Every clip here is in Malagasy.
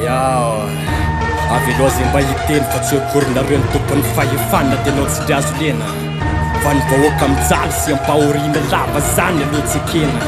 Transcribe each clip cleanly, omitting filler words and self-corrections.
Ja, avilozy mba hiteny fa tsy okorinareo ny tompony fahefana dia anao tsy dry azo lena fa ny vahoaka mijaly sy ampahoriana lava zany aloha tsekena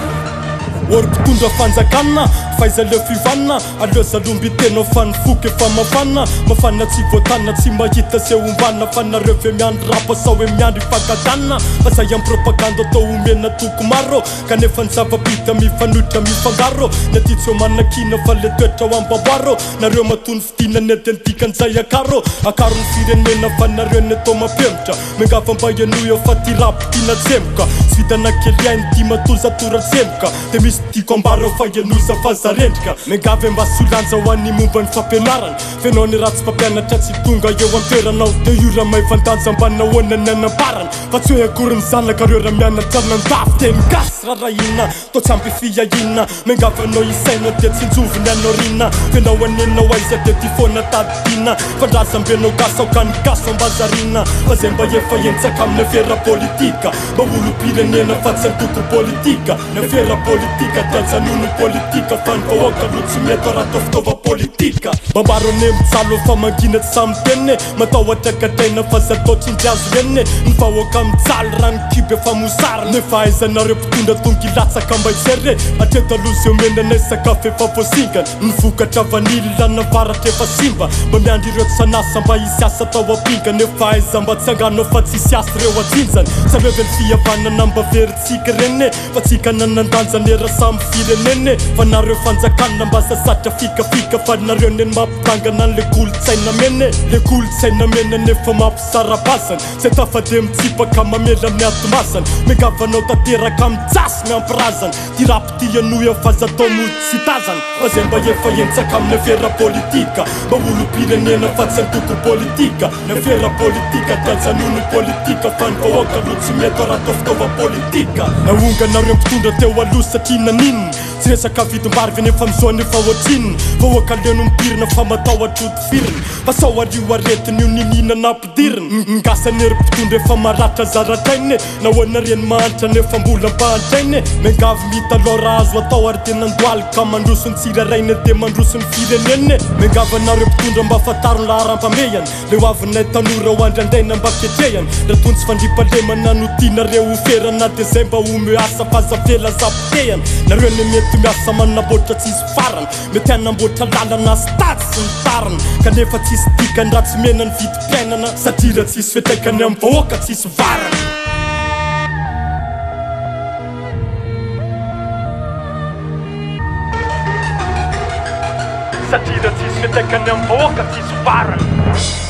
Oro-mpitondra fanjakana faizaleo fivanina aleo zalomby tena fa nifoky efa mafana tsy voatanina tsy mahita se ombana fa nareo ve miandry rapa sao hoe miandry fankatanina fa zay amin'ny propaganda atao omena toko maro kanefa ny zava-bita mifanoitra mifangaro naty tsy ho manakina fa le toetra ho ambamboaro nareo matony fitinany identikan'izay akaro ny firenena fa nareo ny atao mampemitra mengava mba ianoio fa ty rapo tina tsemoka sy vitana kely ainy ty matoza toratsemoka dia misy tiako ambaro fa ianoza fa zarendrika mengava mba solanja ho an'ny momba ny fampianarana fenao ny ratsy mpampianatra tsy tonga eo am-toeranao dia io raha mahay fandanja mba nahoanany anambarana fa tsy hoe akory ny zanaka reo raha mianatra nan-dafy teny gasy rarahina to tsy ampy fiahina mengava anao isainao dia tsy njovony anao rina fenao anenao aiza dia ty foana tadidina fandrazambenao gasao ka ny gaso ambazarina fa zay mba efa entsaka amin'ny afera politika mba olo-pirenena fa tsy antoko politika ny afera politika dia janono politika fa ny vahoaka no tsy mety raha atao fitaova politika mba mbaro ane mitsalo fa mangina tsy samy tenine matahotra gadraina fa zatao tsindry azo renine ny vahoaka mijaly raha ny kibe fa mosary nefa aizanareo mpitondra tonga ilatsaka mba isery atreto aloha zay omenana sakafo efa voasingana ny vokatra vanily lanavaratra efa simba mba miandry ireo tsanasa mba hisy asa tao apinga nefa aiza mba tsanganao fa tsisy asy reo atsinjany sareve ny fihavanana mba veritsika renine fa tsika nanandanjany raha samy firenene fa nareo fanjakana mba sasatra fikafika fa nareo neny mampitangana an'le kolotsaina mene le kolotsaina mene nefa mampisarabasana zay tafade mitsipaka mamela amin'ny atomasana megavanao tanteraka mijasy miampirazana ty rapo ty anoia fa zatao mody sy tazana fa zay mba efa entsaka amin'ny afera politika mba olo-pirenena fa tsy antoko politika ny afera politika dia janono politika fa ny vahoaka no tsy mety raha atao fitaova politika naonga nareo mpitondra teo aloha satria naninona tsy resaka vidim-bary ve nefa mizoany efa ohatrinina vahoaka leno mipirina fa matahotra odifirina fa sao ario aretiny io nininana ampidirina ngasany ery mpitondra efa maratra zaratraine nahoana reny mahantra nefa mbola mpahantraine mengavy mitaloha raha azo atao ary tena andoaly ka mandroso ny tsiraraina dia mandroso ny firenene mengava nareo mpitondra mba fataro ny laharampamehana le ho avinay tanora ho andrandraina mba ketrehana raha tony tsy fandripalemana no tianareo oferana dia zay mba ome asa fazavela zapotehana nareo ny mety miasa manamboatra tsisy farana mety anamboatra lalana sy tady sy ny tarana kanefa tsisy dikany raha tsy mena ny vidim-piainana satria raha tsisy fetraikany amin'ny vahoaka tsisy varana satria raha tsisy fetraikany amin'ny vahoaka tsisy varana